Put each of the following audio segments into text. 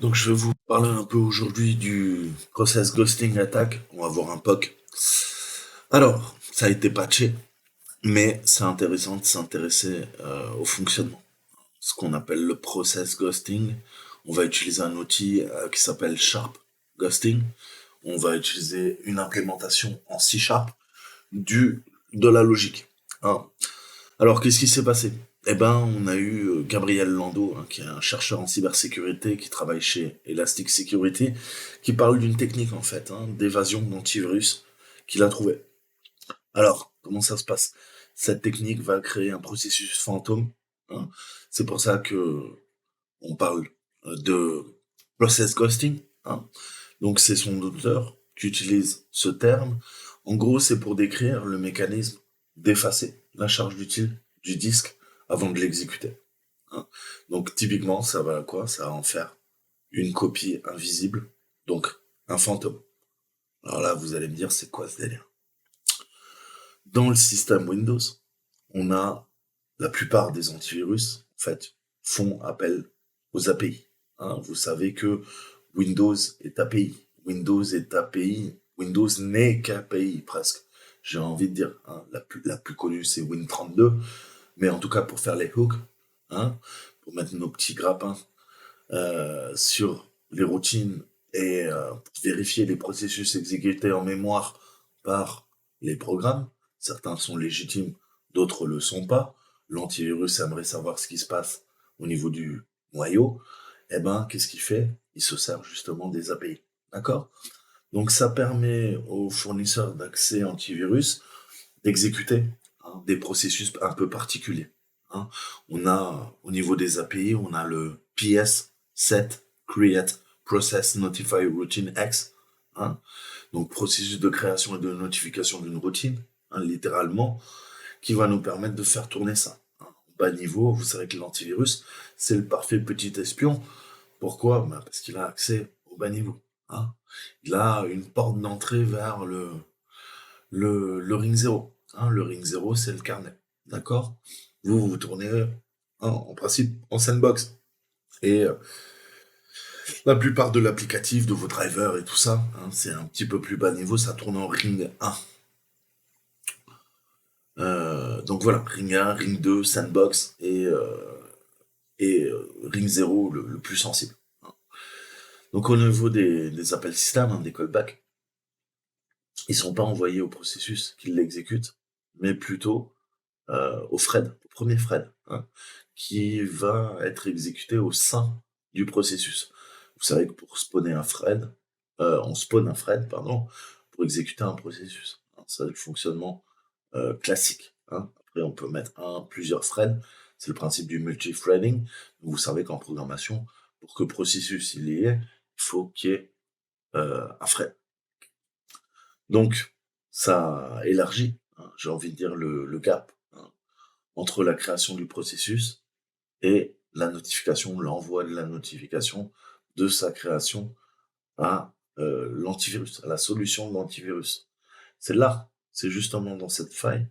Donc je vais vous parler un peu aujourd'hui du process ghosting attack. On va voir un POC. Alors, ça a été patché, mais c'est intéressant de s'intéresser au fonctionnement. Ce qu'on appelle le process ghosting. On va utiliser un outil qui s'appelle Sharp Ghosting. On va utiliser une implémentation en C Sharp de la logique. Hein. Alors, qu'est-ce qui s'est passé? Eh ben, on a eu Gabriel Lando, hein, qui est un chercheur en cybersécurité qui travaille chez Elastic Security, qui parle d'une technique en fait, hein, d'évasion d'antivirus qu'il a trouvé. Alors, comment ça se passe? Cette technique va créer un processus fantôme. Hein. C'est pour ça que on parle de process ghosting. Hein. Donc, c'est son auteur qui utilise ce terme. En gros, c'est pour décrire le mécanisme d'effacer la charge utile du disque avant de l'exécuter. Hein. Donc, typiquement, ça va à quoi? Ça va en faire une copie invisible, donc un fantôme. Alors là, vous allez me dire, c'est quoi ce délire? Dans le système Windows, on a la plupart des antivirus, en fait, font appel aux API. Hein. Vous savez que Windows est API. Windows est API. Windows n'est qu'API, presque. J'ai envie de dire, hein, la plus connue, c'est Win32. Mais en tout cas, pour faire les hooks, hein, pour mettre nos petits grappins sur les routines et pour vérifier les processus exécutés en mémoire par les programmes. Certains sont légitimes, d'autres le sont pas. L'antivirus aimerait savoir ce qui se passe au niveau du noyau. Eh ben, qu'est-ce qu'il fait? Il se sert justement des API. D'accord? Donc ça permet aux fournisseurs d'accès antivirus d'exécuter, hein, des processus un peu particuliers. Hein. On a, au niveau des API, on a le PS set create process notify routine X. Hein. Donc processus de création et de notification d'une routine, hein, littéralement, qui va nous permettre de faire tourner ça. Hein. Bas niveau, vous savez que l'antivirus, c'est le parfait petit espion. Pourquoi? Ben parce qu'il a accès au bas niveau. Hein. Il a une porte d'entrée vers le ring 0. Hein, le ring 0, c'est le carnet. D'accord? Vous tournez, hein, en principe, en sandbox. Et la plupart de l'applicatif, de vos drivers et tout ça, hein, c'est un petit peu plus bas niveau, ça tourne en ring 1. Donc voilà, ring 1, ring 2, sandbox et ring 0, le plus sensible. Hein. Donc au niveau des appels système, hein, des callbacks, ils sont pas envoyés au processus qui l'exécute, mais plutôt au thread, au premier thread, hein, qui va être exécuté au sein du processus. Vous savez que pour spawner un thread, on spawn un thread, pardon, pour exécuter un processus. Hein, c'est le fonctionnement classique. Hein. Après, on peut mettre plusieurs threads. C'est le principe du multi-threading. Vous savez qu'en programmation, pour que le processus il y ait, il faut qu'il y ait un thread. Donc, ça élargit, hein, j'ai envie de dire, le gap, hein, entre la création du processus et la notification, l'envoi de la notification de sa création à l'antivirus, à la solution de l'antivirus. C'est là, c'est justement dans cette faille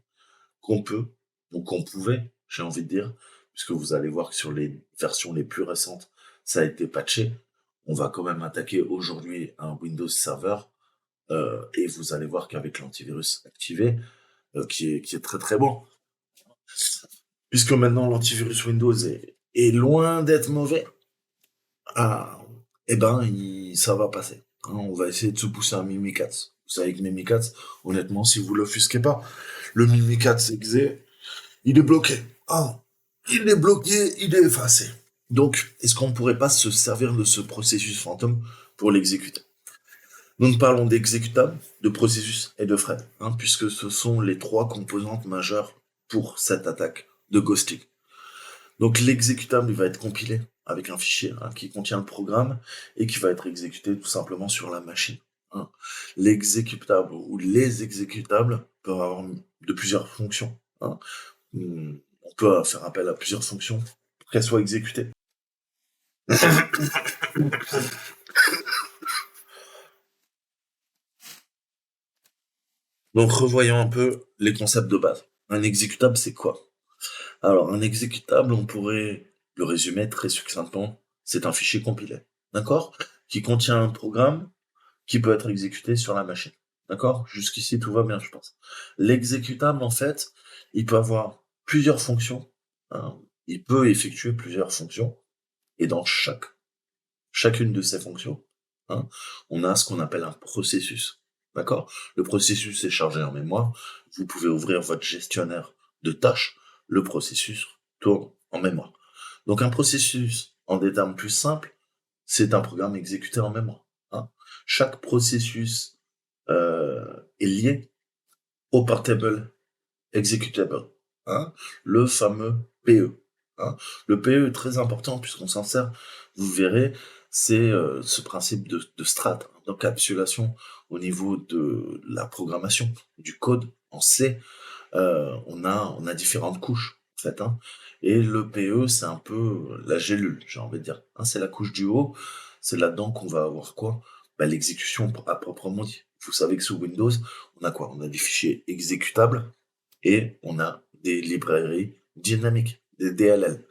qu'on peut, ou qu'on pouvait, j'ai envie de dire, puisque vous allez voir que sur les versions les plus récentes, ça a été patché. On va quand même attaquer aujourd'hui un Windows Server et vous allez voir qu'avec l'antivirus activé, qui est très très bon, puisque maintenant l'antivirus Windows est loin d'être mauvais, ah, eh ben, ça va passer. Hein. On va essayer de se pousser un Mimikatz. Vous savez que Mimikatz, honnêtement, si vous l'offusquez pas, le Mimikatz exe, il est bloqué. Ah, il est bloqué, il est effacé. Donc, est-ce qu'on pourrait pas se servir de ce processus fantôme pour l'exécuter? Nous parlons d'exécutable, de processus et de thread, hein, puisque ce sont les trois composantes majeures pour cette attaque de ghosting. Donc l'exécutable il va être compilé avec un fichier, hein, qui contient le programme et qui va être exécuté tout simplement sur la machine. Hein. L'exécutable ou les exécutables peuvent avoir de plusieurs fonctions. Hein. On peut faire appel à plusieurs fonctions pour qu'elles soient exécutées. Donc revoyons un peu les concepts de base. Un exécutable, c'est quoi? Alors un exécutable, on pourrait le résumer très succinctement, c'est un fichier compilé. d'accord? Qui contient un programme qui peut être exécuté sur la machine. D'accord? Jusqu'ici, tout va bien, je pense. L'exécutable, en fait, il peut avoir plusieurs fonctions, hein. Il peut effectuer plusieurs fonctions, et dans chacune de ces fonctions, hein, on a ce qu'on appelle un processus. D'accord? Le processus est chargé en mémoire. Vous pouvez ouvrir votre gestionnaire de tâches. Le processus tourne en mémoire. Donc un processus, en des termes plus simples, c'est un programme exécuté en mémoire, hein. Chaque processus est lié au portable executable, hein, le fameux PE, hein. Le PE est très important puisqu'on s'en sert, vous verrez, c'est ce principe de strate, d'encapsulation au niveau de la programmation, du code en C. On a différentes couches, en fait, hein. Et le PE, c'est un peu la gélule, j'ai envie de dire, hein. C'est la couche du haut, c'est là-dedans qu'on va avoir quoi? Bah, l'exécution à proprement dit. Vous savez que sous Windows, on a quoi? On a des fichiers exécutables et on a des librairies dynamiques, des DLL.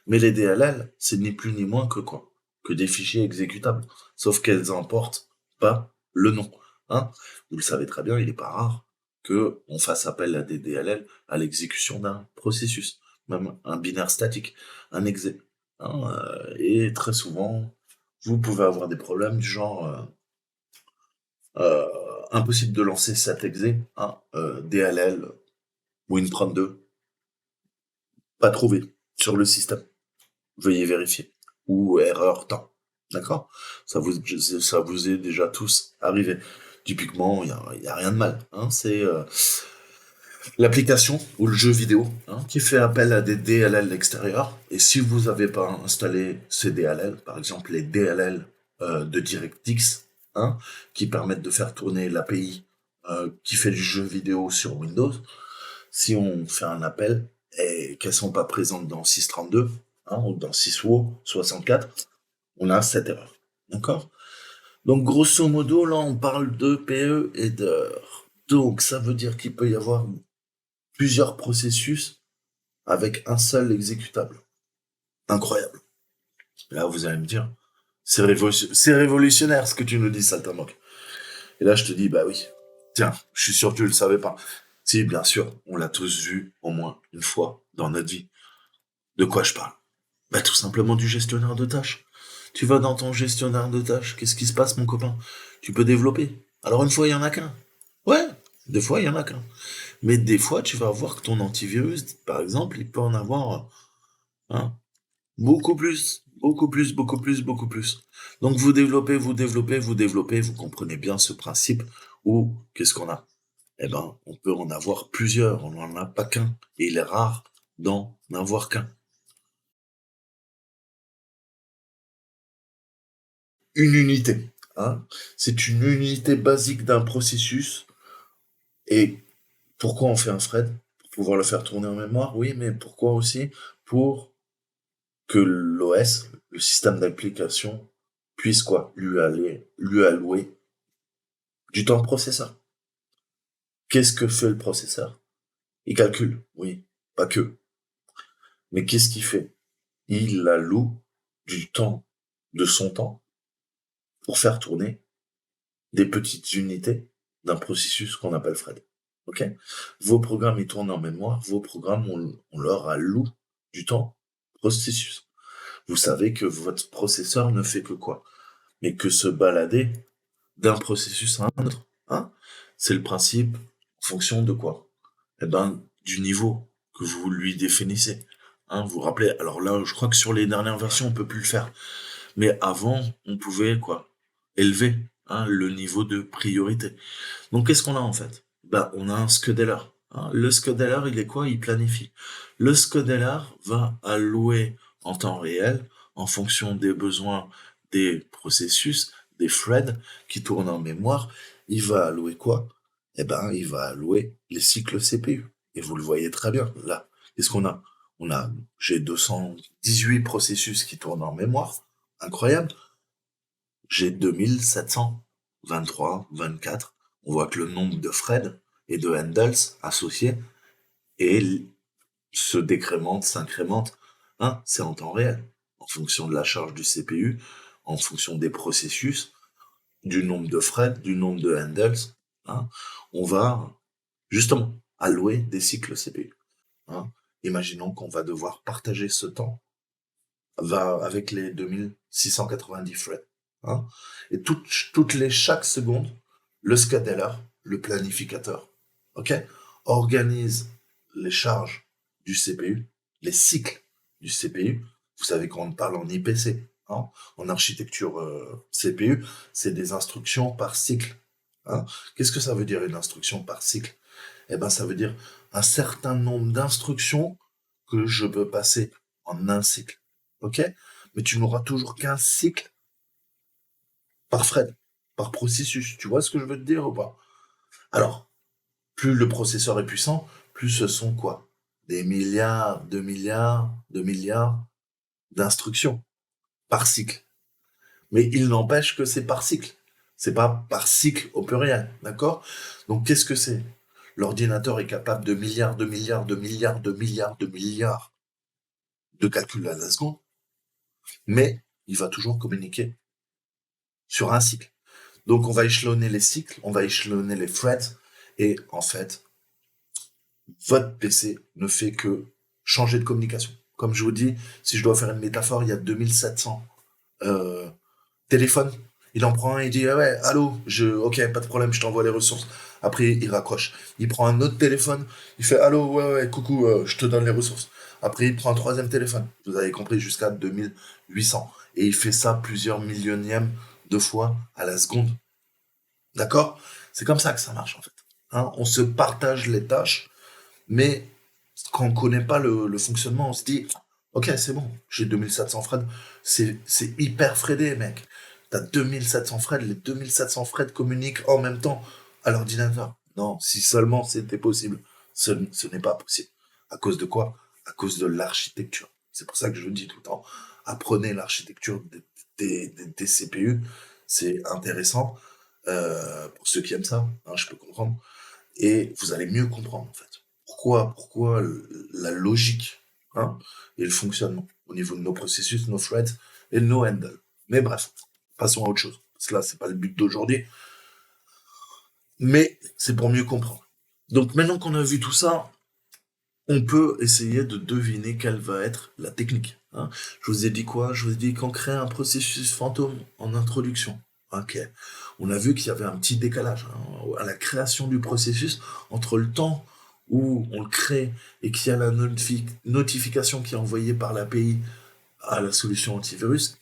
Mais les DLL, c'est ni plus ni moins que quoi? Que des fichiers exécutables. Sauf qu'elles emportent pas le nom, hein. Vous le savez très bien, il n'est pas rare que on fasse appel à des DLL à l'exécution d'un processus, même un binaire statique, un exé, hein, et très souvent, vous pouvez avoir des problèmes du genre euh, impossible de lancer cet exé, hein, DLL Win32, pas trouvé sur le système. Veuillez vérifier. Ou erreur temps. D'accord? Ça vous est déjà tous arrivé. Typiquement, il y a rien de mal, hein. C'est l'application ou le jeu vidéo, hein, qui fait appel à des DLL extérieurs. Et si vous n'avez pas installé ces DLL, par exemple les DLL de DirectX, hein, qui permettent de faire tourner l'API qui fait du jeu vidéo sur Windows, si on fait un appel et qu'elles sont pas présentes dans 632, hein, ou dans 6WO 64, on a cette erreur. D'accord? Donc grosso modo, là on parle de PE et d'heures. Donc ça veut dire qu'il peut y avoir plusieurs processus avec un seul exécutable. Incroyable. Là vous allez me dire, c'est révolutionnaire ce que tu nous dis, Saltamok. Et là je te dis, bah oui. Tiens, je suis sûr que tu le savais pas. Si, bien sûr, on l'a tous vu au moins une fois dans notre vie. De quoi je parle? Bah tout simplement du gestionnaire de tâches. Tu vas dans ton gestionnaire de tâches, qu'est-ce qui se passe mon copain? Tu peux développer. Alors une fois il y en a qu'un. Ouais, des fois il y en a qu'un. Mais des fois tu vas voir que ton antivirus, par exemple, il peut en avoir hein, beaucoup plus, beaucoup plus, beaucoup plus, beaucoup plus. Donc vous développez, vous développez, vous développez, vous comprenez bien ce principe où qu'est-ce qu'on a? Eh ben, on peut en avoir plusieurs, on n'en a pas qu'un. Et il est rare d'en avoir qu'un. Une unité, hein. C'est une unité basique d'un processus. Et pourquoi on fait un thread? Pour pouvoir le faire tourner en mémoire, oui, mais pourquoi aussi? Pour que l'OS, le système d'application, puisse quoi? Lui allouer du temps processeur. Qu'est-ce que fait le processeur? Il calcule, oui, pas que. Mais qu'est-ce qu'il fait? Il alloue du temps, de son temps, pour faire tourner des petites unités d'un processus qu'on appelle thread. Ok? Vos programmes, ils tournent en mémoire. Vos programmes, on leur alloue du temps processus. Vous savez que votre processeur ne fait que quoi? Mais que se balader d'un processus à un autre. Hein? C'est le principe en fonction de quoi? Eh ben, du niveau que vous lui définissez. Hein, vous vous rappelez? Alors là, je crois que sur les dernières versions, on peut plus le faire. Mais avant, on pouvait quoi? Élever hein, le niveau de priorité. Donc qu'est-ce qu'on a en fait? Ben, on a un scheduler, hein. Le scheduler, il est quoi? Il planifie. Le scheduler va allouer en temps réel, en fonction des besoins des processus, des threads qui tournent en mémoire, il va allouer quoi? Eh ben, il va allouer les cycles CPU. Et vous le voyez très bien, là. Qu'est-ce qu'on a? J'ai 218 processus qui tournent en mémoire. Incroyable. J'ai 2723, 24. On voit que le nombre de threads et de handles associés et se décrémente, s'incrémente. Hein, c'est en temps réel. En fonction de la charge du CPU, en fonction des processus, du nombre de threads, du nombre de handles, hein, on va justement allouer des cycles CPU. Hein. Imaginons qu'on va devoir partager ce temps avec les 2690 threads. Hein. Et chaque seconde, le scheduler, le planificateur, ok, organise les charges du CPU, les cycles du CPU. Vous savez qu'on parle en IPC, hein, en architecture CPU, c'est des instructions par cycle. Hein. Qu'est-ce que ça veut dire une instruction par cycle? Eh ben, ça veut dire un certain nombre d'instructions que je peux passer en un cycle. Ok? Mais tu n'auras toujours qu'un cycle par thread, par processus. Tu vois ce que je veux te dire ou pas? Alors, plus le processeur est puissant, plus ce sont quoi? Des milliards, de milliards d'instructions par cycle. Mais il n'empêche que c'est par cycle. C'est pas par cycle au pluriel, d'accord? Donc qu'est-ce que c'est? L'ordinateur est capable de milliards, de milliards, de milliards, de milliards, de milliards de calculs à la seconde, mais il va toujours communiquer sur un cycle. Donc on va échelonner les cycles, on va échelonner les threads, et en fait, votre PC ne fait que changer de communication. Comme je vous dis, si je dois faire une métaphore, il y a 2700 téléphones. Il en prend un, il dit ah ouais, allô, ok, pas de problème, je t'envoie les ressources. Après, il raccroche. Il prend un autre téléphone, il fait allô, ouais, coucou, je te donne les ressources. Après, il prend un troisième téléphone. Vous avez compris, jusqu'à 2800. Et il fait ça plusieurs millionièmes de fois à la seconde. D'accord? C'est comme ça que ça marche en fait. Hein, on se partage les tâches, mais quand on connaît pas le fonctionnement, on se dit ok, c'est bon, j'ai 2700 threads, c'est hyper threadé, mec. T'as 2700 threads, les 2700 threads communiquent en même temps à l'ordinateur. Non, si seulement c'était possible. Ce n'est pas possible. À cause de quoi? À cause de l'architecture. C'est pour ça que je dis tout le temps, apprenez l'architecture des CPU. C'est intéressant pour ceux qui aiment ça, hein, je peux comprendre. Et vous allez mieux comprendre, en fait. Pourquoi la logique, hein, et le fonctionnement au niveau de nos processus, nos threads et nos handles. Mais bref, passons à autre chose. Parce que là, c'est pas le but d'aujourd'hui. Mais c'est pour mieux comprendre. Donc maintenant qu'on a vu tout ça, on peut essayer de deviner quelle va être la technique. Hein. Je vous ai dit quoi? Je vous ai dit qu'on crée un processus fantôme en introduction. Ok. On a vu qu'il y avait un petit décalage hein, à la création du processus entre le temps où on le crée et qu'il y a la notification qui est envoyée par l'API à la solution antivirus.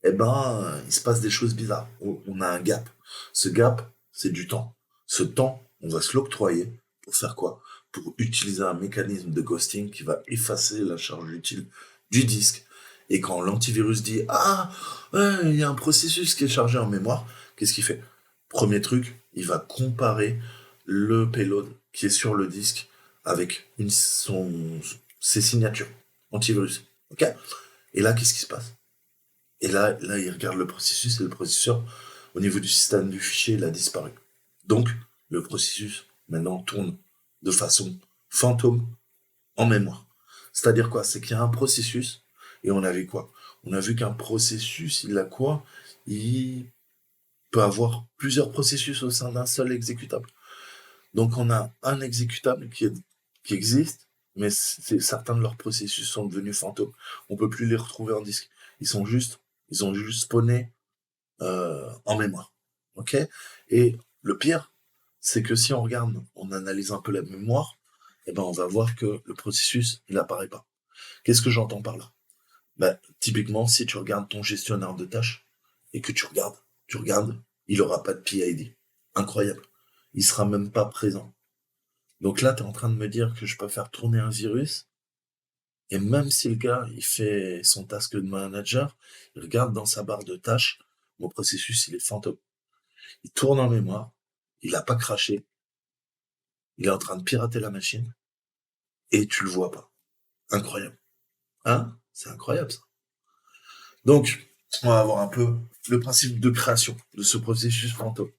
Eh ben, il se passe des choses bizarres. On a un gap. Ce gap, c'est du temps. Ce temps, on va se l'octroyer pour faire quoi? Pour utiliser un mécanisme de ghosting qui va effacer la charge utile du disque. Et quand l'antivirus dit ah, ouais, il y a un processus qui est chargé en mémoire, qu'est-ce qu'il fait? Premier truc, il va comparer le payload qui est sur le disque avec ses signatures antivirus. Ok? Et là, qu'est-ce qui se passe? Et là, il regarde le processus et le processeur, au niveau du système du fichier, il a disparu. Donc, le processus, maintenant, tourne de façon fantôme en mémoire. C'est-à-dire quoi? C'est qu'il y a un processus, et on a vu quoi? On a vu qu'un processus, il a quoi? Il peut avoir plusieurs processus au sein d'un seul exécutable. Donc, on a un exécutable qui existe, mais certains de leurs processus sont devenus fantômes. On peut plus les retrouver en disque. Ils ont juste spawné en mémoire. Ok? Et le pire, c'est que si on regarde, on analyse un peu la mémoire, eh ben on va voir que le processus, il apparaît pas. Qu'est-ce que j'entends par là? Ben, typiquement, si tu regardes ton gestionnaire de tâches et que tu regardes, il aura pas de PID. Incroyable. Il sera même pas présent. Donc là, tu es en train de me dire que je peux faire tourner un virus, et même si le gars, il fait son task de manager, il regarde dans sa barre de tâches, mon processus, il est fantôme. Il tourne en mémoire, il a pas craché, il est en train de pirater la machine, et tu le vois pas. Incroyable. Hein? C'est incroyable, ça. Donc, on va voir un peu le principe de création de ce processus fantôme.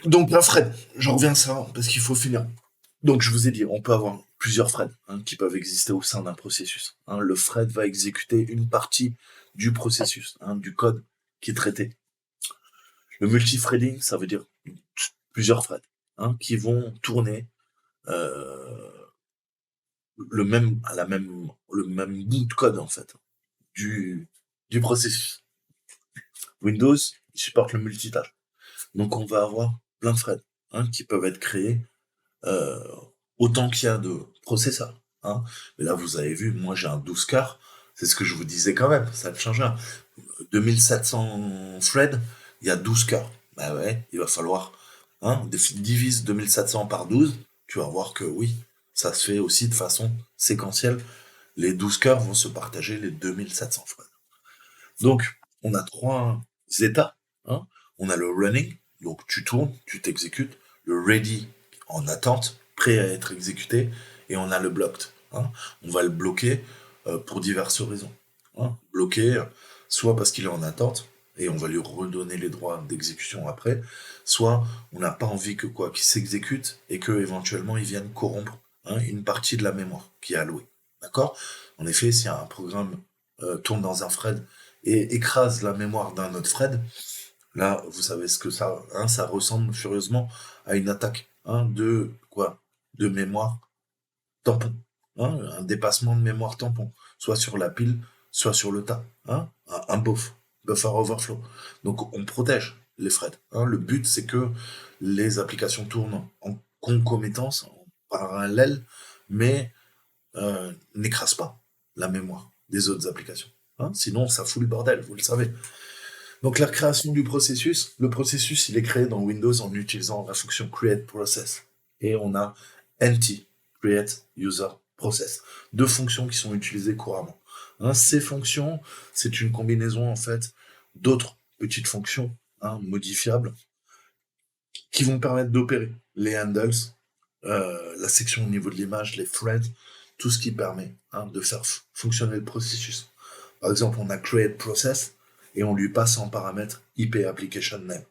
Donc, là, Fred, j'en reviens à ça, parce qu'il faut finir. Donc, je vous ai dit, on peut avoir plusieurs threads qui peuvent exister au sein d'un processus. Le thread va exécuter une partie du processus, du code qui est traité. Le multithreading, ça veut dire plusieurs threads qui vont tourner euh, le même bout de code en fait du, du processus. Windows supporte le multitâche. Donc on va avoir plein de threads qui peuvent être créés euh, autant qu'il y a de processeurs. Mais là, vous avez vu, moi j'ai un 12 quarts, c'est ce que je vous disais quand même, ça ne change rien. 2700 threads, il y a 12 quarts. Bah ouais, il va falloir divise 2700 par 12, tu vas voir que oui, ça se fait aussi de façon séquentielle. Les 12 cœurs vont se partager les 2700 threads. Donc, on a trois états. On a le running, donc tu tournes, tu t'exécutes. Le ready, en attente, prêt à être exécuté. Et on a le blocked. On va le bloquer pour diverses raisons. Bloquer, soit parce qu'il est en attente, et on va lui redonner les droits d'exécution après, soit on n'a pas envie que quoi qu'il s'exécute et que éventuellement il vienne corrompre une partie de la mémoire qui est allouée. D'accord. En effet, si un programme tourne dans un thread et écrase la mémoire d'un autre thread, là, vous savez ce que ça ressemble furieusement à une attaque de quoi? De mémoire tampon. Un dépassement de mémoire tampon, soit sur la pile, soit sur le tas. Un buffer overflow. Donc on protège les threads. Le but, c'est que les applications tournent en concomitance, en parallèle, mais n'écrase pas la mémoire des autres applications. Sinon, ça fout le bordel, vous le savez. Donc la création du processus, le processus, il est créé dans Windows en utilisant la fonction create process. Et on a NT, create user process. Deux fonctions qui sont utilisées couramment. Ces fonctions, c'est une combinaison en fait d'autres petites fonctions modifiables qui vont permettre d'opérer les handles, la section au niveau de l'image, les threads, tout ce qui permet de faire fonctionner le processus. Par exemple, on a create process et on lui passe en paramètre IP application name.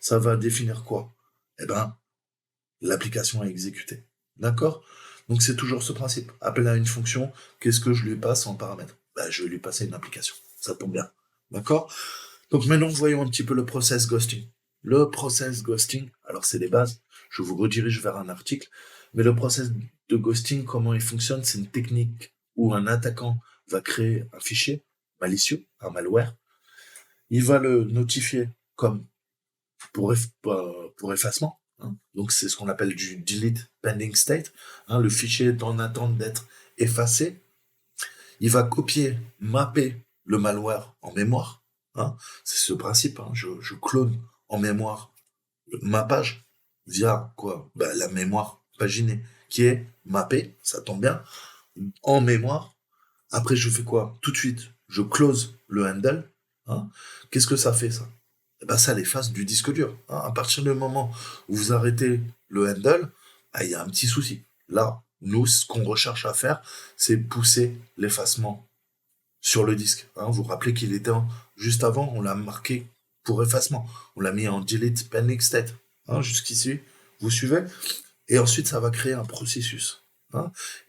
Ça va définir quoi? Eh ben, l'application est exécutée. D'accord? Donc c'est toujours ce principe. Appel à une fonction, qu'est-ce que je lui passe en paramètre? Je vais lui passer une application. Ça tombe bien. D'accord? Donc maintenant, voyons un petit peu le process ghosting. Le process ghosting, alors c'est les bases, je vous redirige vers un article, mais le process de ghosting, comment il fonctionne, c'est une technique où un attaquant va créer un fichier malicieux, un malware, il va le notifier comme pour effacement, donc c'est ce qu'on appelle du delete pending state, le fichier est en attente d'être effacé, il va copier, mapper le malware en mémoire. C'est ce principe. Je clone en mémoire ma page via quoi? La mémoire paginée qui est mappée, ça tombe bien, en mémoire. Après, je fais quoi? Tout de suite, je close le handle. Qu'est-ce que ça fait ça? Ça l'efface du disque dur. À partir du moment où vous arrêtez le handle, il y a un petit souci. Là, nous, ce qu'on recherche à faire, c'est pousser l'effacement sur le disque. Vous vous rappelez qu'il était juste avant, on l'a marqué pour effacement. On l'a mis en delete pending state. Jusqu'ici, vous suivez? Et ensuite, ça va créer un processus.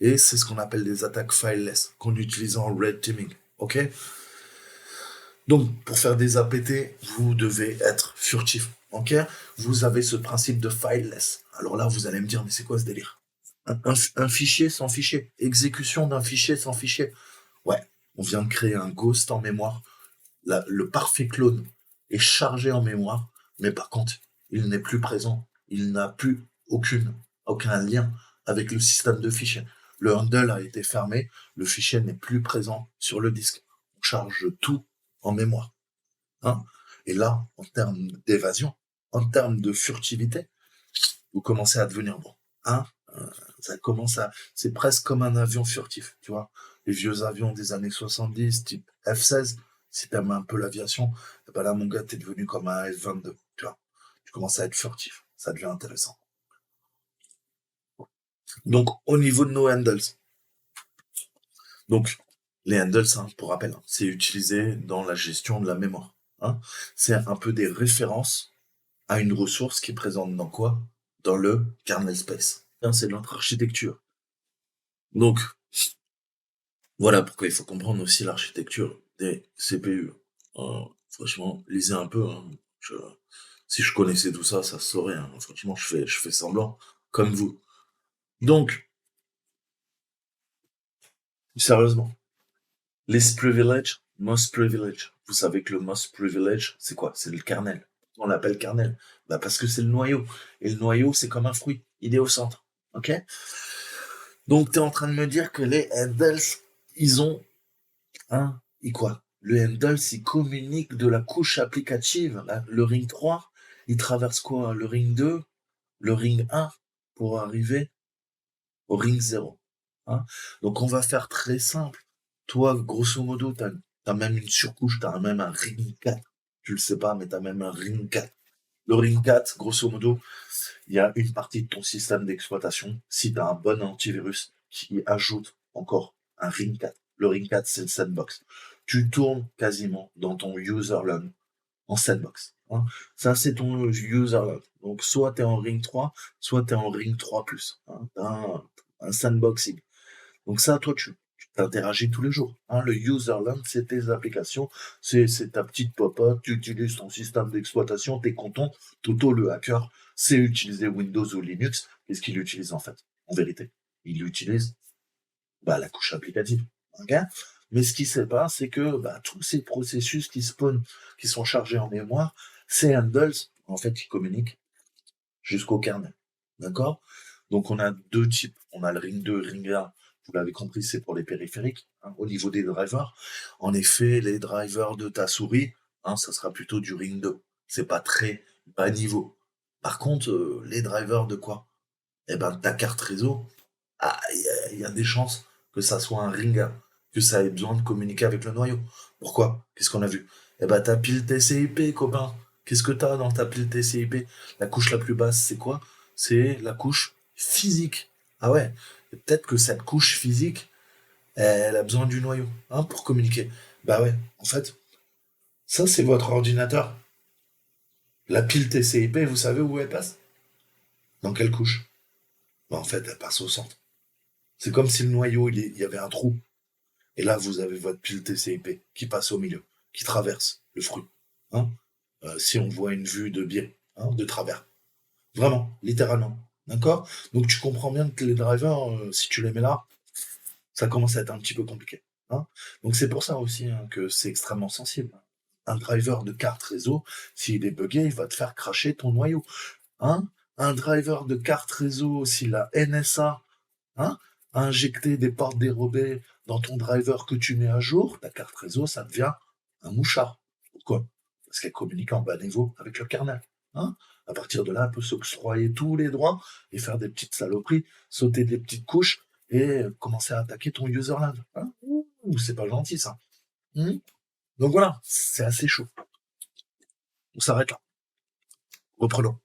Et c'est ce qu'on appelle des attaques fileless, qu'on utilise en red teaming. Ok? Donc, pour faire des APT, vous devez être furtif. Ok? Vous avez ce principe de fileless. Alors là, vous allez me dire, mais c'est quoi ce délire? Un fichier sans fichier. Exécution d'un fichier sans fichier. Ouais, on vient de créer un ghost en mémoire. Le parfait clone est chargé en mémoire, mais par contre, il n'est plus présent. Il n'a plus aucun lien avec le système de fichiers. Le handle a été fermé, le fichier n'est plus présent sur le disque. On charge tout en mémoire. Et là, en termes d'évasion, en termes de furtivité, vous commencez à devenir bon. Ça commence c'est presque comme un avion furtif, tu vois. Les vieux avions des années 70, type F-16, si t'aimes un peu l'aviation, là, mon gars, t'es devenu comme un F-22, tu vois. Tu commences à être furtif, ça devient intéressant. Donc, au niveau de nos handles, donc, les handles, pour rappel, c'est utilisé dans la gestion de la mémoire. C'est un peu des références à une ressource qui est présente dans quoi? Dans le kernel space. hein, c'est notre architecture. Donc, voilà pourquoi il faut comprendre aussi l'architecture des CPU. Franchement, lisez un peu, hein. Je- si je connaissais tout ça, ça se saurait, hein. Franchement, je fais semblant, comme vous. Donc, sérieusement, least privilege, most privilege. Vous savez que le most privilege, c'est quoi? C'est le kernel. On l'appelle kernel. Bah parce que c'est le noyau. Et le noyau, c'est comme un fruit. Il est au centre. Ok? Donc, tu es en train de me dire que les handles, ils ont un, et quoi? Le handles, il communique de la couche applicative. Le ring 3, il traverse quoi? Le ring 2, le ring 1, pour arriver au ring 0. Hein. Donc, on va faire très simple. Toi, grosso modo, t'as même une surcouche, t'as même un ring 4. Tu le sais pas, mais t'as même un ring 4. Le ring 4, grosso modo, il y a une partie de ton système d'exploitation, si tu as un bon antivirus, qui ajoute encore un ring 4. Le ring 4, c'est le sandbox. Tu tournes quasiment dans ton userland en sandbox. Hein. Ça, c'est ton userland. Donc, soit tu es en ring 3, soit tu es en ring 3+. Hein. Tu as un sandboxing. Donc ça, toi, tu t'interagis tous les jours. Hein. Le userland, c'est tes applications, c'est ta petite pop-up, tu utilises ton système d'exploitation, t'es content. Toto, le hacker, c'est utiliser Windows ou Linux. Qu'est-ce qu'il utilise en fait? En vérité, il utilise la couche applicative. Ok. Mais ce qui se passe, c'est que tous ces processus qui spawnent, qui sont chargés en mémoire, ces handles, en fait, ils communiquent jusqu'au kernel. D'accord? Donc on a deux types. On a le ring 2, ring 1. Vous l'avez compris, c'est pour les périphériques, hein, au niveau des drivers. En effet, les drivers de ta souris, hein, ça sera plutôt du ring 2. C'est pas très bas niveau. Par contre, les drivers de quoi? Eh ben, ta carte réseau, il y a des chances que ça soit un ring 1, que ça ait besoin de communiquer avec le noyau. Pourquoi? Qu'est-ce qu'on a vu? Eh ben, ta pile TCP, copain. Qu'est-ce que t'as dans ta pile TCP? La couche la plus basse, c'est quoi? C'est la couche physique. Ah ouais, peut-être que cette couche physique, elle a besoin du noyau, hein, pour communiquer. Bah ouais, en fait, ça c'est votre ordinateur. La pile TCP, vous savez où elle passe? Dans quelle couche? Bah en fait, elle passe au centre. C'est comme si le noyau, il y avait un trou. Et là, vous avez votre pile TCP qui passe au milieu, qui traverse le fruit. Hein. Si on voit une vue de biais, hein, de travers. Vraiment, littéralement. D'accord? Donc tu comprends bien que les drivers, si tu les mets là, ça commence à être un petit peu compliqué. Hein. Donc c'est pour ça aussi, hein, que c'est extrêmement sensible. Un driver de carte réseau, s'il est buggé, il va te faire cracher ton noyau. Hein. Un driver de carte réseau, si la NSA, hein, a injecté des portes dérobées dans ton driver que tu mets à jour, ta carte réseau, ça devient un mouchard. Pourquoi? Parce qu'elle communique en bas niveau avec le kernel. Hein. À partir de là, elle peut s'octroyer tous les droits et faire des petites saloperies, sauter des petites couches et commencer à attaquer ton userland. Hein. Ouh, c'est pas gentil ça. Donc voilà, c'est assez chaud. On s'arrête là. Reprenons.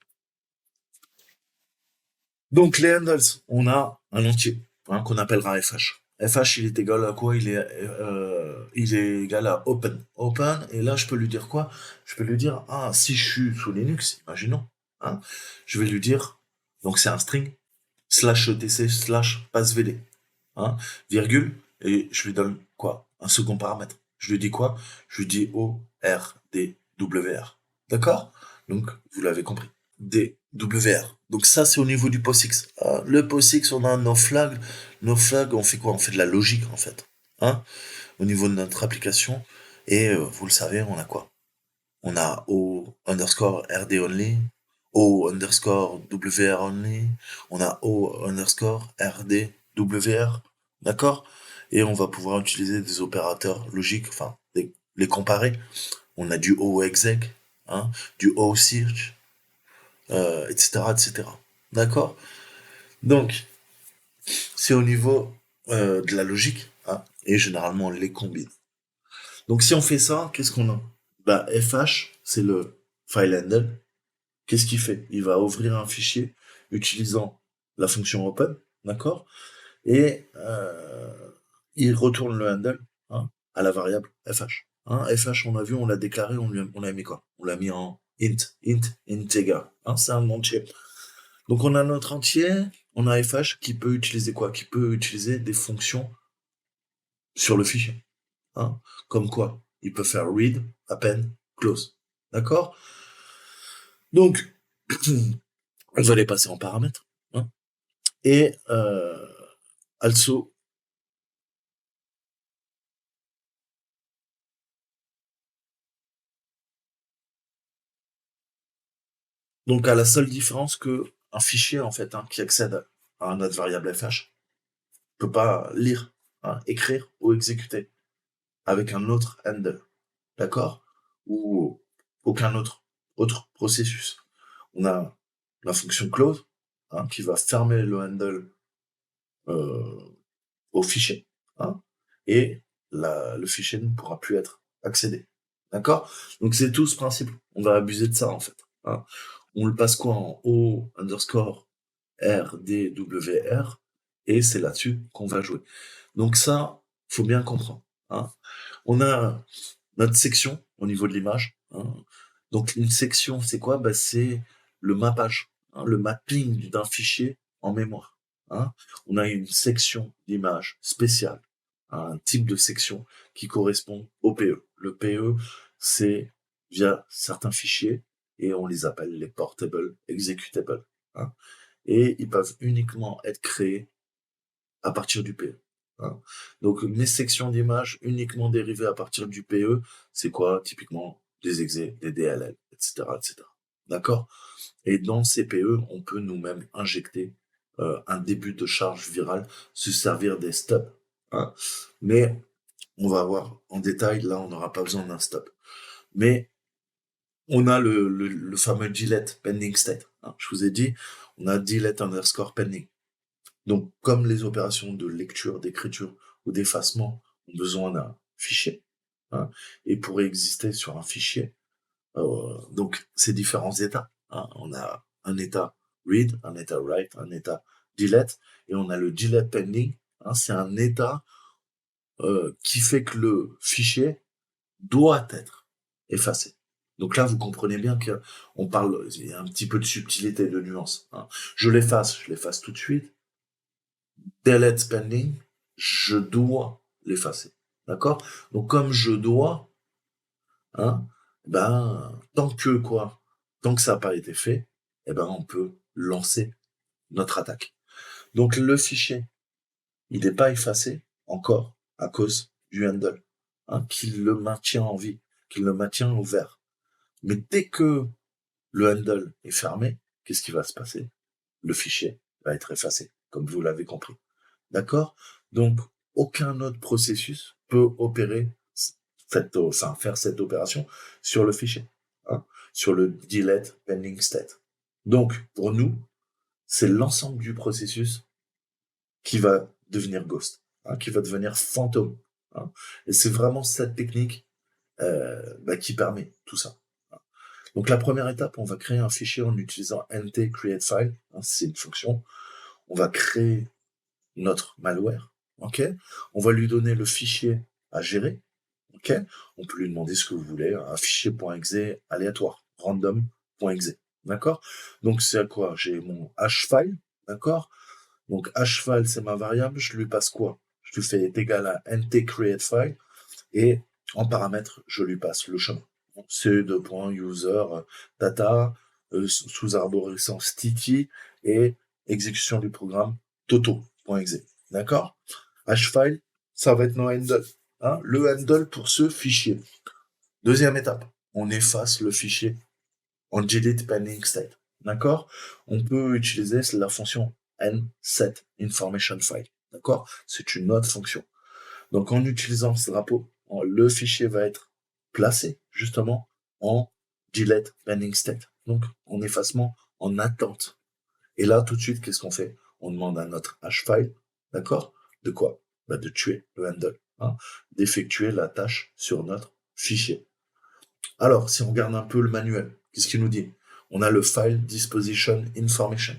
Donc les handles, on a un entier, hein, qu'on appellera FH. FH, il est égal à quoi? Il est égal à open. Open, et là, je peux lui dire quoi? Je peux lui dire, ah, si je suis sous Linux, imaginons, hein, je vais lui dire, donc c'est un string, slash etc, slash passvd, hein, virgule, et je lui donne quoi? Un second paramètre. Je lui dis quoi? Je lui dis ORDWR. D'accord? Donc, vous l'avez compris. DWR. Donc ça, c'est au niveau du POSIX. Le POSIX, on a nos flags. Nos flags, on fait quoi? On fait de la logique, en fait. Hein, au niveau de notre application. Et vous le savez, on a quoi? On a O underscore RD only, O underscore WR only, on a O underscore RD WR, d'accord? Et on va pouvoir utiliser des opérateurs logiques, enfin, les comparer. On a du O exec, hein, du O search, etc., etc. D'accord? Donc, c'est au niveau de la logique, hein, et généralement on les combine. Donc, si on fait ça, qu'est-ce qu'on a? FH, c'est le file handle. Qu'est-ce qu'il fait? Il va ouvrir un fichier utilisant la fonction open, d'accord? Et il retourne le handle, hein, à la variable FH. Hein, FH, on a vu, on l'a déclaré, on l'a mis quoi? On l'a mis en int integer. Hein, c'est un entier. Donc on a notre entier, on a FH qui peut utiliser quoi? Qui peut utiliser des fonctions sur le fichier. Hein. Comme quoi? Il peut faire read, append, close. D'accord? Donc, on va les passer en paramètres. Hein. Et also, donc à la seule différence que un fichier en fait qui accède à notre variable fh peut pas lire, écrire ou exécuter avec un autre handle, d'accord? Ou aucun autre processus. On a la fonction close qui va fermer le handle euh, au fichier, hein, et le fichier ne pourra plus être accédé. D'accord? Donc c'est tout ce principe. On va abuser de ça en fait. Hein. On le passe quoi en O underscore RDWR et c'est là-dessus qu'on va jouer. Donc ça, faut bien comprendre. Hein. On a notre section au niveau de l'image. Hein. Donc une section, c'est quoi? Bah, c'est le mappage, le mapping d'un fichier en mémoire. Hein. On a une section d'image spéciale, un type de section qui correspond au PE. Le PE, c'est via certains fichiers et on les appelle les portable executable. Hein. Et ils peuvent uniquement être créés à partir du PE. Hein. Donc mes sections d'images uniquement dérivées à partir du PE, c'est quoi? Typiquement des exés, des DLL, etc. etc. D'accord? Et dans ces PE, on peut nous-mêmes injecter un début de charge virale, se servir des stubs. Hein. Mais on va voir en détail, là on n'aura pas besoin d'un stub. Mais on a le fameux delete pending state. Hein. Je vous ai dit, on a delete underscore pending. Donc, comme les opérations de lecture, d'écriture ou d'effacement ont besoin d'un fichier, hein, et pour exister sur un fichier, donc ces différents états. Hein, on a un état read, un état write, un état delete, et on a le delete pending. Hein, c'est un état qui fait que le fichier doit être effacé. Donc là, vous comprenez bien qu'on parle, il y a un petit peu de subtilité, de nuance. Hein. Je l'efface tout de suite. Delete pending, je dois l'effacer. D'accord? Donc comme je dois, hein, ben, tant que quoi, tant que ça n'a pas été fait, eh ben, on peut lancer notre attaque. Donc le fichier, il n'est pas effacé encore à cause du handle, qui le maintient en vie, qui le maintient ouvert. Mais dès que le handle est fermé, qu'est-ce qui va se passer? Le fichier va être effacé, comme vous l'avez compris. D'accord? Donc, aucun autre processus peut opérer faire cette opération sur le fichier, hein, sur le delete pending state. Donc, pour nous, c'est l'ensemble du processus qui va devenir ghost, qui va devenir fantôme. Hein. Et c'est vraiment cette technique qui permet tout ça. Donc, la première étape, on va créer un fichier en utilisant nt create file. Hein, c'est une fonction. On va créer notre malware, ok? On va lui donner le fichier à gérer, ok? On peut lui demander ce que vous voulez, un fichier .exe aléatoire, random.exe, d'accord? Donc c'est à quoi? J'ai mon hfile, d'accord? Donc hfile c'est ma variable, je lui passe quoi? Je lui fais est égal à nt create file et en paramètre je lui passe le chemin. c2.user data sous arborescence titi et exécution du programme toto.exe. D'accord? Hfile, ça va être nos handle. Hein, le handle pour ce fichier. Deuxième étape, on efface le fichier en delete pending state. D'accord? On peut utiliser la fonction nset information file. D'accord? C'est une autre fonction. Donc en utilisant ce drapeau, le fichier va être placé justement en delete pending state. Donc en effacement, en attente. Et là, tout de suite, qu'est-ce qu'on fait? On demande à notre hfile, d'accord? De quoi? Bah, de tuer le handle, d'effectuer la tâche sur notre fichier. Alors, si on regarde un peu le manuel, qu'est-ce qu'il nous dit? On a le file disposition information.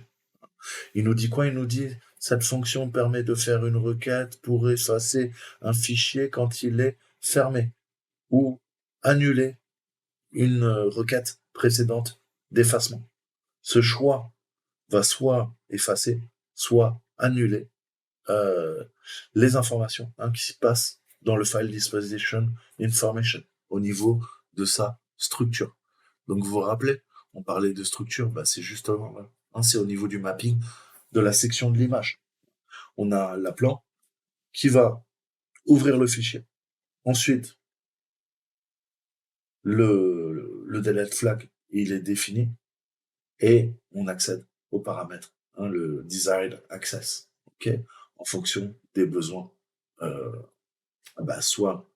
Il nous dit quoi? Il nous dit cette fonction permet de faire une requête pour effacer un fichier quand il est fermé ou annuler une requête précédente d'effacement. Ce choix va soit effacer, soit annuler les informations qui se passent dans le file disposition information au niveau de sa structure. Donc vous vous rappelez, on parlait de structure, c'est justement là. C'est au niveau du mapping de la section de l'image. On a l'appelant qui va ouvrir le fichier. Ensuite, le delete flag, il est défini et on accède aux paramètres, le desired access, en fonction des besoins, soit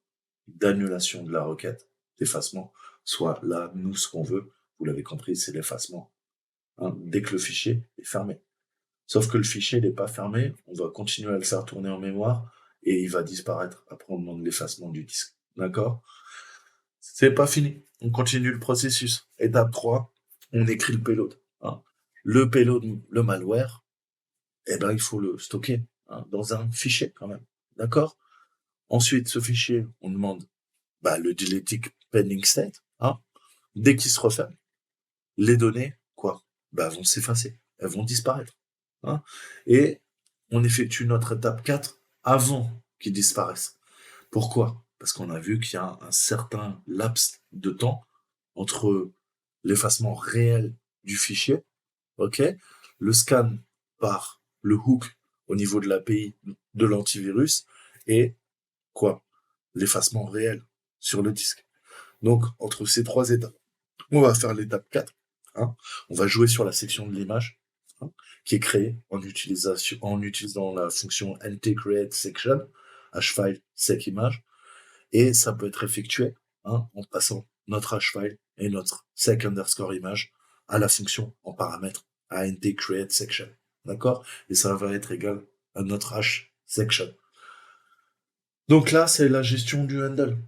d'annulation de la requête, d'effacement, soit là, nous, ce qu'on veut, vous l'avez compris, c'est l'effacement, dès que le fichier est fermé. Sauf que le fichier n'est pas fermé, on va continuer à le faire tourner en mémoire et il va disparaître après on demande l'effacement du disque. D'accord? C'est pas fini. On continue le processus. Étape 3, on écrit le payload. Le payload, le malware, il faut le stocker dans un fichier quand même. D'accord? Ensuite, ce fichier, on demande le deletic pending state. Dès qu'il se referme, les données, vont s'effacer. Elles vont disparaître. Et on effectue notre étape 4 avant qu'ils disparaissent. Pourquoi? Parce qu'on a vu qu'il y a un certain laps de temps entre l'effacement réel du fichier, le scan par le hook au niveau de l'API de l'antivirus et l'effacement réel sur le disque. Donc, entre ces 3 étapes, on va faire l'étape 4. On va jouer sur la section de l'image qui est créée en utilisant la fonction ntCreateSection, hfile secImage, et ça peut être effectué en passant notre hfile et notre sec_image à la fonction en paramètre à ntCreateSection. D'accord? Et ça va être égal à notre hSection. Donc là, c'est la gestion du handle.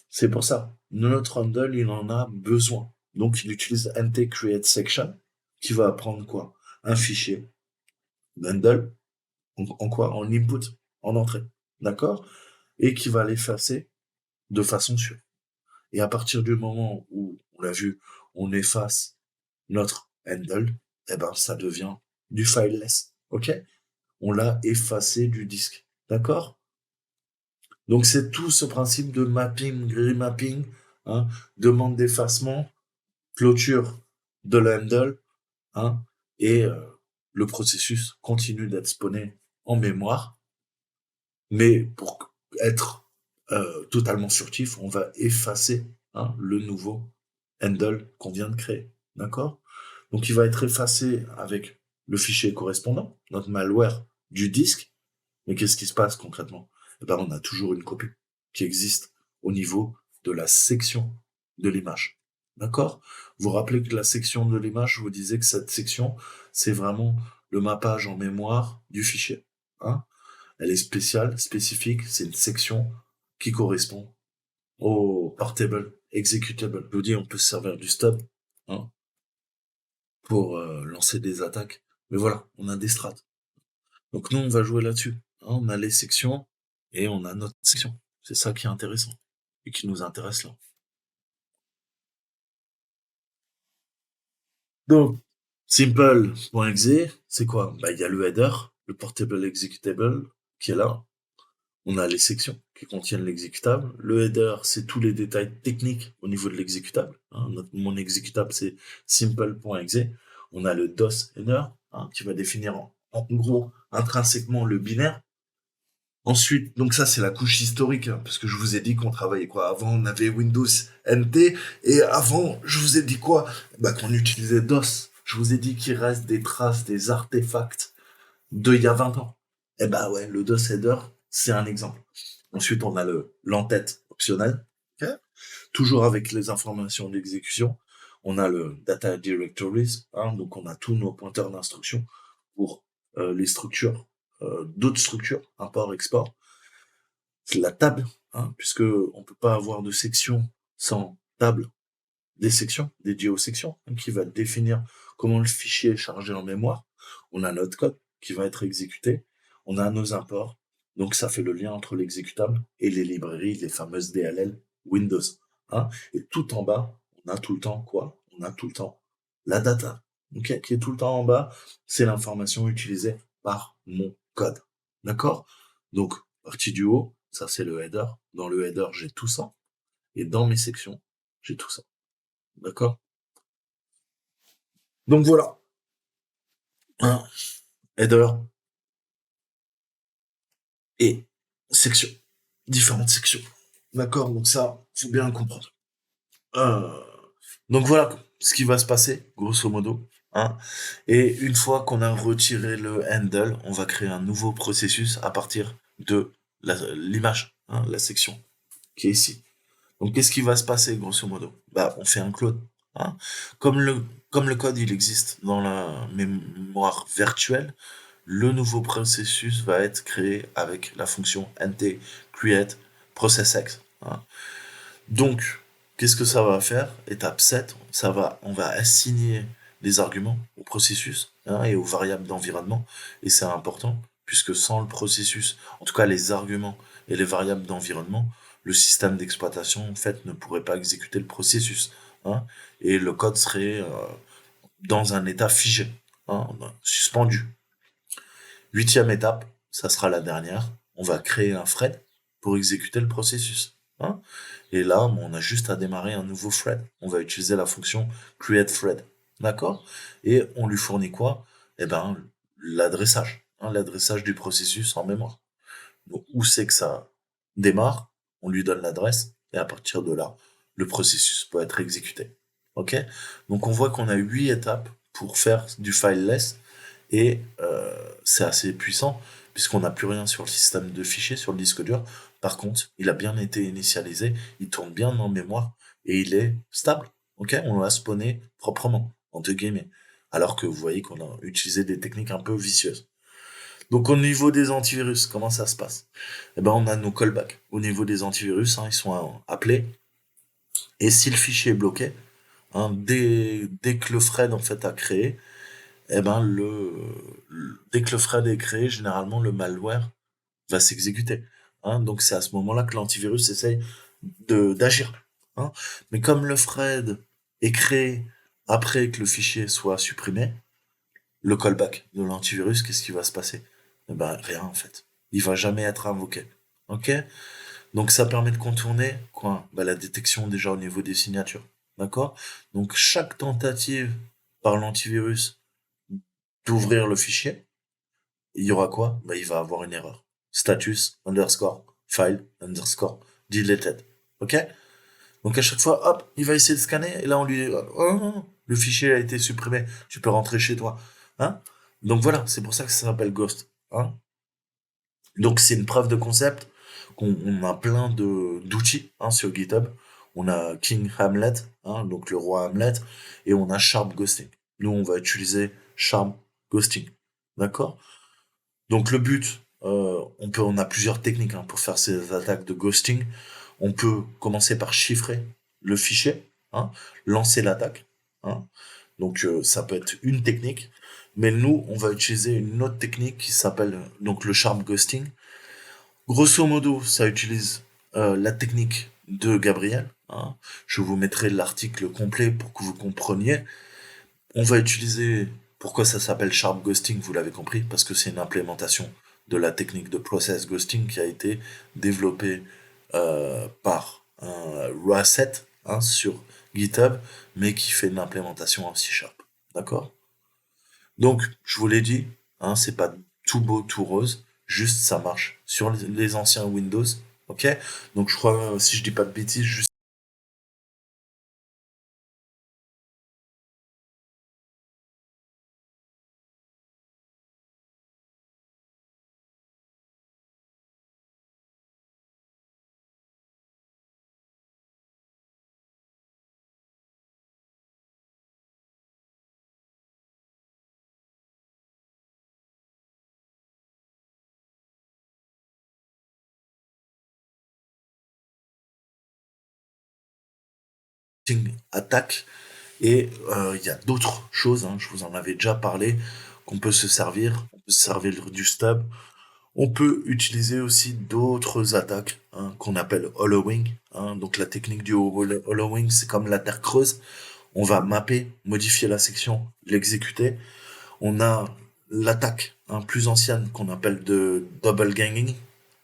C'est pour ça. Notre handle, il en a besoin. Donc, il utilise ntCreateSection qui va prendre un fichier handle en input, en entrée. D'accord? Et qui va l'effacer de façon sûre. Et à partir du moment où, on l'a vu, on efface notre handle, ça devient du fileless. On l'a effacé du disque. D'accord? Donc, c'est tout ce principe de mapping, remapping, demande d'effacement, clôture de l'handle, et le processus continue d'être spawné en mémoire. Mais pour être totalement furtif, on va effacer le nouveau handle qu'on vient de créer. D'accord? Donc, il va être effacé avec le fichier correspondant, notre malware du disque. Mais qu'est-ce qui se passe concrètement? On a toujours une copie qui existe au niveau de la section de l'image. D'accord? Vous vous rappelez que la section de l'image, je vous disais que cette section, c'est vraiment le mappage en mémoire du fichier. Elle est spéciale, spécifique, c'est une section qui correspond au portable executable. Je vous dis, on peut se servir du stub pour lancer des attaques. Mais voilà, on a des strats. Donc nous, on va jouer là-dessus. On a les sections et on a notre section. C'est ça qui est intéressant et qui nous intéresse là. Donc, simple.exe, c'est quoi? Il y a le header, le portable executable qui est là. On a les sections qui contiennent l'exécutable. Le header, c'est tous les détails techniques au niveau de l'exécutable. Mon exécutable, c'est simple.exe. On a le DOS header qui va définir en gros intrinsèquement le binaire. Ensuite, donc ça c'est la couche historique, parce que je vous ai dit qu'on travaillait avant on avait Windows NT, et avant je vous ai dit qu'on utilisait DOS. Je vous ai dit qu'il reste des traces, des artefacts d'il y a 20 ans. Le DOS header, c'est un exemple. Ensuite, on a l'entête optionnel, toujours avec les informations d'exécution. On a le data directories, donc on a tous nos pointeurs d'instruction pour les structures, d'autres structures, import, export. C'est la table, puisque on peut pas avoir de section sans table des sections, dédiées aux sections, qui va définir comment le fichier est chargé en mémoire. On a notre code qui va être exécuté. On a nos imports. Donc, ça fait le lien entre l'exécutable et les librairies, les fameuses DLL Windows. Et tout en bas, on a tout le temps On a tout le temps la data. ok, qui est tout le temps en bas, c'est l'information utilisée par mon code. D'accord? Donc, partie du haut, ça c'est le header. Dans le header, j'ai tout ça. Et dans mes sections, j'ai tout ça. D'accord? Donc voilà. Un header et section. Différentes sections. D'accord? Donc ça, faut bien le comprendre. Euh, donc voilà ce qui va se passer, grosso modo. Hein. Et une fois qu'on a retiré le handle, on va créer un nouveau processus à partir de l'image, hein, la section qui est ici. Donc qu'est-ce qui va se passer, grosso modo? Bah, on fait un clone. Hein. Comme le, comme le code il existe dans la mémoire virtuelle, le nouveau processus va être créé avec la fonction nt create processX. Hein. Donc, qu'est-ce que ça va faire? Étape 7, on va assigner les arguments au processus, hein, et aux variables d'environnement. Et c'est important, puisque sans le processus, en tout cas les arguments et les variables d'environnement, le système d'exploitation en fait ne pourrait pas exécuter le processus. Hein, et le code serait dans un état figé, hein, suspendu. Huitième étape, ça sera la dernière. On va créer un thread pour exécuter le processus. Hein. Et là, bon, on a juste à démarrer un nouveau thread. On va utiliser la fonction create thread. D'accord? Et on lui fournit quoi? Eh ben, l'adressage. Hein, l'adressage du processus en mémoire. Donc, où c'est que ça démarre? On lui donne l'adresse. Et à partir de là, le processus peut être exécuté. Ok? Donc, on voit qu'on a 8 étapes pour faire du fileless. Et c'est assez puissant, puisqu'on n'a plus rien sur le système de fichiers, sur le disque dur. Par contre, il a bien été initialisé, il tourne bien en mémoire, et il est stable. Ok, on l'a spawné proprement, entre guillemets. Alors que vous voyez qu'on a utilisé des techniques un peu vicieuses. Donc au niveau des antivirus, comment ça se passe? Eh ben on a nos callbacks. Au niveau des antivirus, hein, ils sont appelés. Et si le fichier est bloqué, hein, dès que le thread en fait a créé, eh ben dès que le thread est créé, généralement le malware va s'exécuter. Hein. Donc c'est à ce moment-là que l'antivirus essaye d'agir. Hein. Mais comme le thread est créé après que le fichier soit supprimé, le callback de l'antivirus, qu'est-ce qui va se passer? Eh ben rien en fait. Il va jamais être invoqué. Ok? Donc ça permet de contourner quoi? Bah, la détection déjà au niveau des signatures. D'accord? Donc chaque tentative par l'antivirus d'ouvrir le fichier, il y aura quoi? Bah, il va avoir une erreur. Status underscore file underscore deleted. Ok? Donc à chaque fois, hop, il va essayer de scanner et là on lui dit, oh non, le fichier a été supprimé, tu peux rentrer chez toi. Hein? Donc voilà, c'est pour ça que ça s'appelle Ghost. Hein? Donc c'est une preuve de concept qu'on on a plein de d'outils, hein, sur GitHub. On a King Hamlet, hein, donc le roi Hamlet, et on a Sharp Ghosting. Nous on va utiliser Sharp Ghosting. D'accord? Donc le but, on a plusieurs techniques, hein, pour faire ces attaques de ghosting. On peut commencer par chiffrer le fichier, hein, lancer l'attaque. Hein. Donc ça peut être une technique, mais nous on va utiliser une autre technique qui s'appelle donc le sharp ghosting. Grosso modo, ça utilise la technique de Gabriel. Hein. Je vous mettrai l'article complet pour que vous compreniez. On va utiliser, pourquoi ça s'appelle Sharp Ghosting, vous l'avez compris, parce que c'est une implémentation de la technique de Process Ghosting qui a été développée par un Rasset, hein, sur GitHub, mais qui fait une implémentation en C Sharp. D'accord? Donc, je vous l'ai dit, hein, c'est pas tout beau, tout rose, juste ça marche sur les anciens Windows. Ok? Donc, je crois, si je dis pas de bêtises, juste attaque. Et il y a d'autres choses, hein, je vous en avais déjà parlé, qu'on peut se servir. On peut se servir du stub. On peut utiliser aussi d'autres attaques, hein, qu'on appelle hollowing. Hein. Donc la technique du hollowing, c'est comme la terre creuse. On va mapper, modifier la section, l'exécuter. On a l'attaque plus ancienne qu'on appelle de double ganging.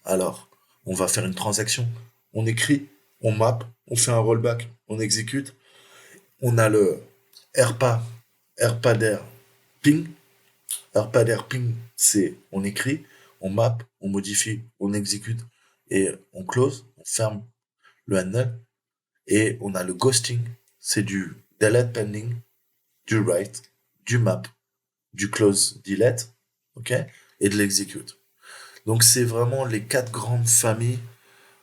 Alors, on va faire une transaction, on écrit, on map, on fait un rollback, on exécute. On a le RPA, RPADER ping. RPADER ping, c'est on écrit, on map, on modifie, on exécute et on close, on ferme le handle. Et on a le ghosting, c'est du delete pending, du write, du map, du close delete, ok, et de l'execute. Donc c'est vraiment les quatre grandes familles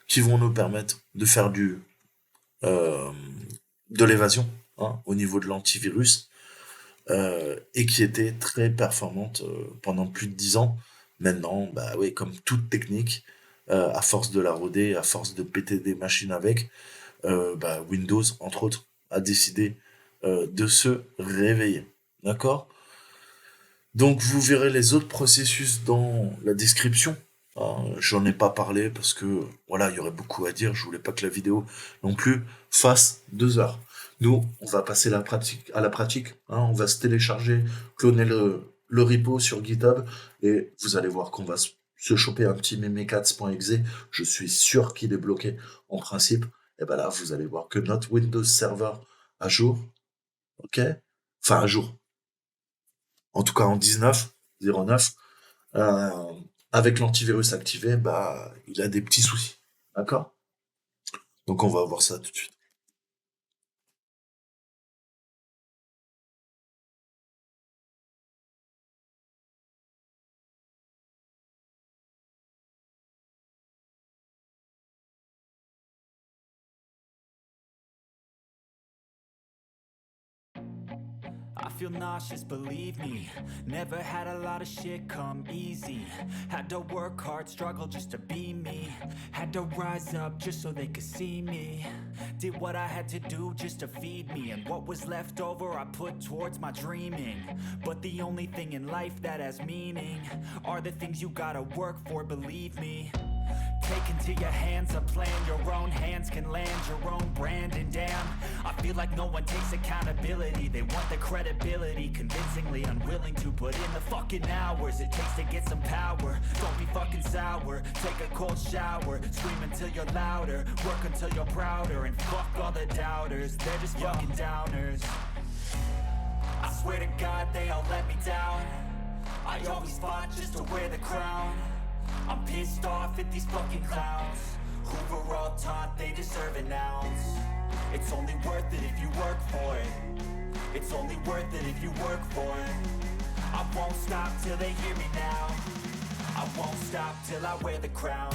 qui vont nous permettre de faire euh, de l'évasion au niveau de l'antivirus et qui était très performante pendant plus de 10 ans. Maintenant, bah oui, comme toute technique, à force de la roder, à force de péter des machines avec, bah, Windows, entre autres, a décidé de se réveiller. D'accord? Donc vous verrez les autres processus dans la description. J'en ai pas parlé parce que voilà, il y aurait beaucoup à dire. Je voulais pas que la vidéo non plus fasse 2 heures. Nous, on va passer à la pratique. On va se télécharger, cloner le repo sur GitHub et vous allez voir qu'on va se choper un petit meme4.exe. Je suis sûr qu'il est bloqué en principe. Et ben là, vous allez voir que notre Windows Server à jour, ok? Enfin à jour, en tout cas en 19.09, euh, avec l'antivirus activé, bah, il a des petits soucis. D'accord? Donc on va voir ça tout de suite. I feel nauseous, believe me. Never had a lot of shit come easy. Had to work hard, struggle just to be me. Had to rise up just so they could see me. Did what I had to do just to feed me. And what was left over I put towards my dreaming. But the only thing in life that has meaning are the things you gotta work for, believe me. Take into your hands a plan, your own hands can land your own brand. And damn, I feel like no one takes accountability. They want the credibility, convincingly unwilling to put in the fucking hours it takes to get some power. Don't be fucking sour, take a cold shower, scream until you're louder, work until you're prouder. And fuck all the doubters, they're just fucking downers. I swear to God they all let me down. I always fought just to wear the crown. I'm pissed off at these fucking clowns who were all taught they deserve an ounce. It's only worth it if you work for it. It's only worth it if you work for it. I won't stop till they hear me now. I won't stop till I wear the crown.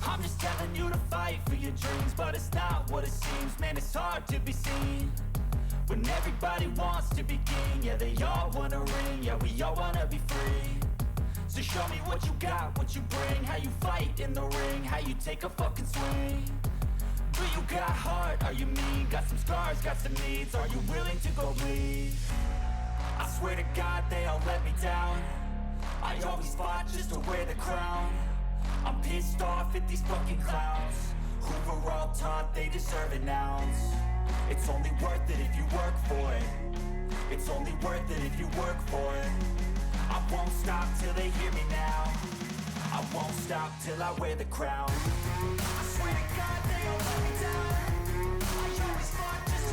I'm just telling you to fight for your dreams, but it's not what it seems. Man, it's hard to be seen when everybody wants to be king. Yeah, they all wanna ring, yeah, we all wanna be free. So show me what you got, what you bring, how you fight in the ring, how you take a fucking swing. Do you got heart, are you mean? Got some scars, got some needs, are you willing to go bleed? I swear to God they all let me down. I always fought just to wear the crown. I'm pissed off at these fucking clowns who were all taught they deserve an ounce. It's only worth it if you work for it. It's only worth it if you work for it. I won't stop till they hear me now. I won't stop till I wear the crown. I swear to God they all let me down. I always fought just